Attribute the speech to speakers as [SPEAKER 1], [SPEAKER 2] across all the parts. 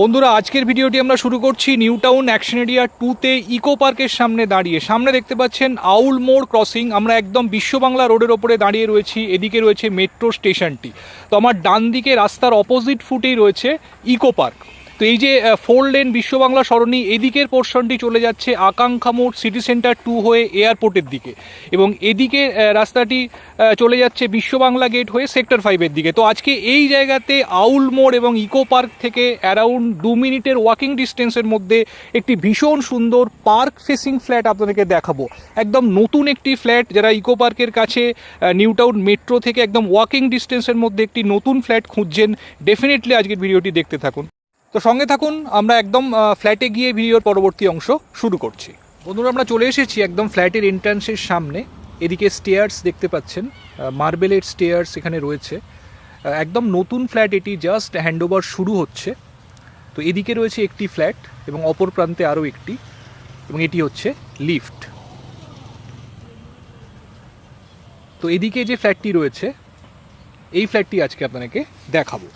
[SPEAKER 1] বন্ধুরা, আজকের ভিডিওটি আমরা শুরু করছি নিউ টাউন অ্যাকশন এরিয়া 2-তে ইকো পার্কের সামনে দাঁড়িয়ে। সামনে দেখতে পাচ্ছেন আউল মোড় ক্রসিং। আমরা একদম বিশ্ব বাংলা রোডের ওপরে দাঁড়িয়ে রয়েছি। এদিকে রয়েছে মেট্রো স্টেশনটি। তো আমার ডান দিকে রাস্তার অপোজিট ফুটেই রয়েছে ইকো পার্ক। তো এই যে 4 লেন বিশ্ব বাংলা সরণি, এদিকের পোর্শনটি চলে যাচ্ছে আকাঙ্ক্ষা মোড় সিটি সেন্টার 2 হয়ে এয়ারপোর্টের দিকে, এবং এদিকে রাস্তাটি চলে যাচ্ছে বিশ্ব বাংলা গেট হয়ে সেক্টর 5-এর দিকে। তো আজকে এই জায়গাতে আউল মোড় এবং ইকো পার্ক থেকে অ্যারাউন্ড 2 মিনিটের ওয়াকিং ডিস্টেন্সের মধ্যে একটি ভীষণ সুন্দর পার্ক ফেসিং ফ্ল্যাট আপনাদেরকে দেখাবো। একদম নতুন একটি ফ্ল্যাট, যারা ইকো পার্কের কাছে নিউ টাউন মেট্রো থেকে একদম ওয়াকিং ডিস্টেন্সের মধ্যে একটি নতুন ফ্ল্যাট খুঁজছেন, ডেফিনেটলি আজকের ভিডিওটি দেখতে থাকুন। তো সঙ্গে থাকুন, আমরা একদম ফ্ল্যাটে গিয়ে ভিডিওর পরবর্তী অংশ শুরু করছি। বন্ধুরা, আমরা চলে এসেছি একদম ফ্ল্যাটের এন্ট্রান্সের সামনে। এদিকে স্টেয়ার্স দেখতে পাচ্ছেন, মার্বেলের স্টেয়ার্স এখানে রয়েছে। একদম নতুন ফ্ল্যাট, এটি জাস্ট হ্যান্ডওভার শুরু হচ্ছে। তো এদিকে রয়েছে একটি ফ্ল্যাট এবং অপর প্রান্তে আরও একটি, এবং এটি হচ্ছে লিফট। তো এদিকে যে ফ্ল্যাটটি রয়েছে, এই ফ্ল্যাটটি আজকে আপনাদেরকে দেখাবো।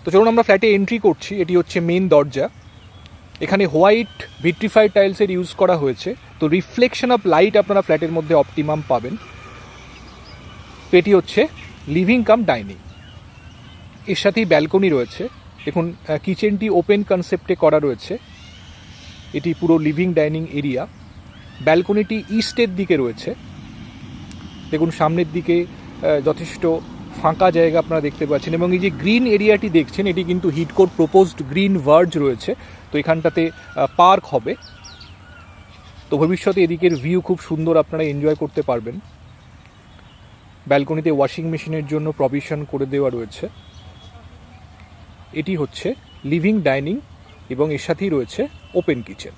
[SPEAKER 1] তো চলুন আমরা ফ্ল্যাটে এন্ট্রি করছি। এটি হচ্ছে মেন দরজা। এখানে হোয়াইট ভিট্রিফাইড টাইলসের ইউজ করা হয়েছে। তো রিফ্লেকশন অফ লাইট আপনারা ফ্ল্যাটের মধ্যে অপটিমাম পাবেন। তো এটি হচ্ছে লিভিং কাম ডাইনিং, এর সাথেই ব্যালকনি রয়েছে। দেখুন, কিচেনটি ওপেন কনসেপ্টে করা রয়েছে। এটি পুরো লিভিং ডাইনিং এরিয়া। ব্যালকনিটি ইস্টের দিকে রয়েছে। দেখুন, সামনের দিকে যথেষ্ট ফাঁকা জায়গা আপনারা দেখতে পাচ্ছেন, এবং এই যে গ্রিন এরিয়াটি দেখছেন, এটি কিন্তু হিডকোর প্রপোজড গ্রিন ভার্জ রয়েছে। তো এখানটাতে পার্ক হবে। তো ভবিষ্যতে এদিকের ভিউ খুব সুন্দর, আপনারা এনজয় করতে পারবেন। ব্যালকনিতে ওয়াশিং মেশিনের জন্য প্রভিশন করে দেওয়া রয়েছে। এটি হচ্ছে লিভিং ডাইনিং, এবং এর সাথেই রয়েছে ওপেন কিচেন।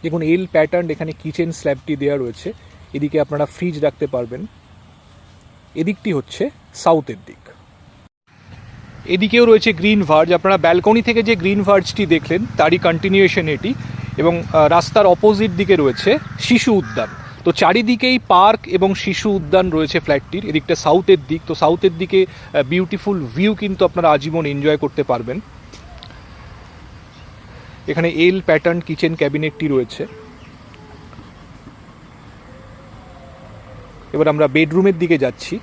[SPEAKER 1] দেখুন, এল প্যাটার্ন এখানে কিচেন স্ল্যাবটি দেওয়া রয়েছে। এদিকে আপনারা ফ্রিজ রাখতে পারবেন। এদিকটি হচ্ছে সাউথের দিক। এদিকেও রয়েছে গ্রিন ভার্জ। আপনারা ব্যালকনি থেকে যে গ্রিন ভার্জটি দেখলেন, তারই কন্টিনিউয়েশন এটি, এবং রাস্তার অপোজিট দিকে রয়েছে শিশু উদ্যান। তো চারিদিকেই পার্ক এবং শিশু উদ্যান রয়েছে ফ্ল্যাটটির। এদিকটা সাউথের দিক। তো সাউথের দিকে বিউটিফুল ভিউ কিন্তু আপনারা আজীবন এনজয় করতে পারবেন। এখানে এল প্যাটার্ন কিচেন ক্যাবিনেটটি রয়েছে। এবার আমরা বেডরুমের দিকে যাচ্ছি।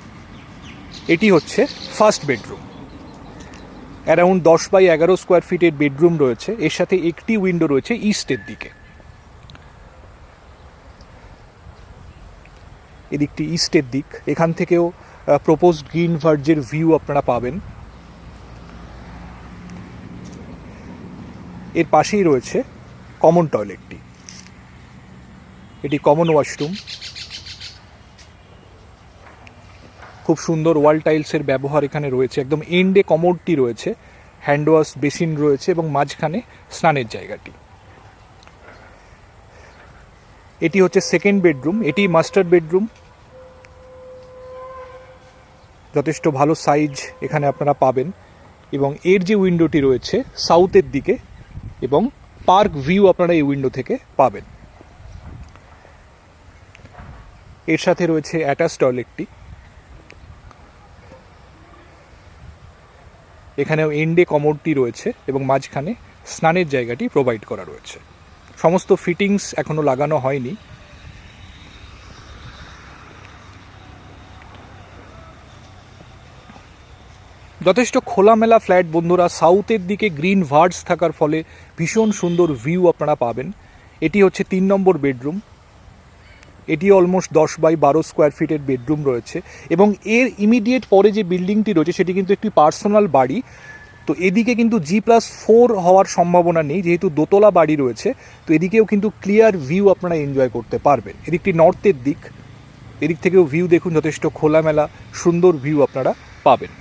[SPEAKER 1] এটি হচ্ছে first bedroom. Around 10x11 square ফিটের বেডরুম রয়েছে। এর সাথে একটি উইন্ডো রয়েছে ইস্টের দিকে। এদিকটি ইস্টের দিক। এখান থেকেও প্রপোজড গ্রিন ভার্জের ভিউ আপনারা পাবেন। এর পাশেই রয়েছে কমন টয়লেটটি। এটি কমন ওয়াশরুম। খুব সুন্দর ওয়াল টাইলসের ব্যবহার এখানে রয়েছে। একদম এন্ডে কমোডটি রয়েছে, হ্যান্ড ওয়াশ বেসিন রয়েছে, এবং মাঝখানে স্নানের জায়গাটি। এটি হচ্ছে সেকেন্ড বেডরুম। এটি মাস্টার বেডরুম। যথেষ্ট ভালো সাইজ এখানে আপনারা পাবেন, এবং এর যে উইন্ডোটি রয়েছে সাউথের দিকে, এবং পার্ক ভিউ আপনারা এই উইন্ডো থেকে পাবেন। এর সাথে রয়েছে অ্যাটাচ টয়লেটটি। এখানেও এন্ডে কমোডটি রয়েছে, এবং মাঝখানে স্নানের জায়গাটি প্রোভাইড করা রয়েছে। সমস্ত ফিটিংস এখনও লাগানো হয়নি। যথেষ্ট খোলামেলা ফ্ল্যাট বন্ধুরা। সাউথের দিকে গ্রিন ভার্জ থাকার ফলে ভীষণ সুন্দর ভিউ আপনারা পাবেন। এটি হচ্ছে 3 নম্বর বেডরুম। এটি অলমোস্ট 10x12 স্কোয়ার ফিটের বেডরুম রয়েছে, এবং এর ইমিডিয়েট পরে যে বিল্ডিংটি রয়েছে সেটি কিন্তু একটি পার্সোনাল বাড়ি। তো এদিকে কিন্তু G+4 হওয়ার সম্ভাবনা নেই, যেহেতু দোতলা বাড়ি রয়েছে। তো এদিকেও কিন্তু ক্লিয়ার ভিউ আপনারা এনজয় করতে পারবেন। এদিকটি নর্থের দিক। এদিক থেকেও ভিউ দেখুন, যথেষ্ট খোলামেলা সুন্দর ভিউ আপনারা পাবেন।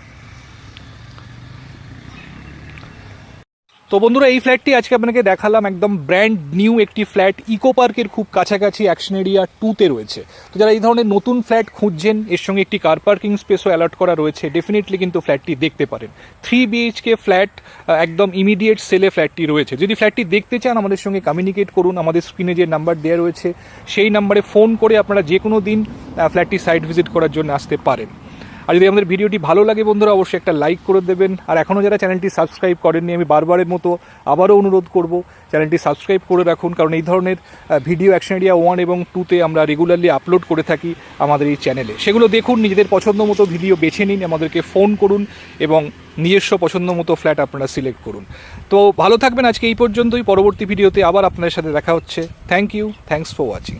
[SPEAKER 1] তো বন্ধুরা, এই ফ্ল্যাটটি আজকে আপনাকে দেখালাম। একদম ব্র্যান্ড নিউ একটি ফ্ল্যাট, ইকো পার্কের খুব কাছাকাছি অ্যাকশন এরিয়া 2-তে রয়েছে। তো যারা এই ধরনের নতুন ফ্ল্যাট খুঁজছেন, এর সঙ্গে একটি কার পার্কিং স্পেসও অ্যালট করা রয়েছে, ডেফিনেটলি কিন্তু ফ্ল্যাটটি দেখতে পারেন। 3 BHK ফ্ল্যাট, একদম ইমিডিয়েট সেলে ফ্ল্যাটটি রয়েছে। যদি ফ্ল্যাটটি দেখতে চান, আমাদের সঙ্গে কমিউনিকেট করুন। আমাদের স্ক্রিনে যে নাম্বার দেওয়া রয়েছে সেই নাম্বারে ফোন করে আপনারা যে কোনো দিন ফ্ল্যাটটি সাইট ভিজিট করার জন্য আসতে পারেন। আর যদি আমাদের ভিডিওটি ভালো লাগে বন্ধুরা অবশ্যই একটা লাইক করে দেবেন। আর এখনও যারা চ্যানেলটি সাবস্ক্রাইব করেননি আমি বারবারের মতো আবারও অনুরোধ করব চ্যানেলটি সাবস্ক্রাইব করে রাখুন, কারণ এই ধরনের ভিডিও অ্যাকশন এরিয়া 1 এবং 2তে আমরা রেগুলারলি আপলোড করে থাকি আমাদের এই চ্যানেলে। সেগুলো দেখুন, নিজেদের পছন্দ মতো ভিডিও বেছে নিন, আমাদেরকে ফোন করুন এবং নিজস্ব পছন্দ মতো ফ্ল্যাট আপনারা সিলেক্ট করুন। তো ভালো থাকবেন, আজকে এই পর্যন্তই। পরবর্তী ভিডিওতে আবার আপনাদের সাথে দেখা হচ্ছে। Thank you, thanks for watching.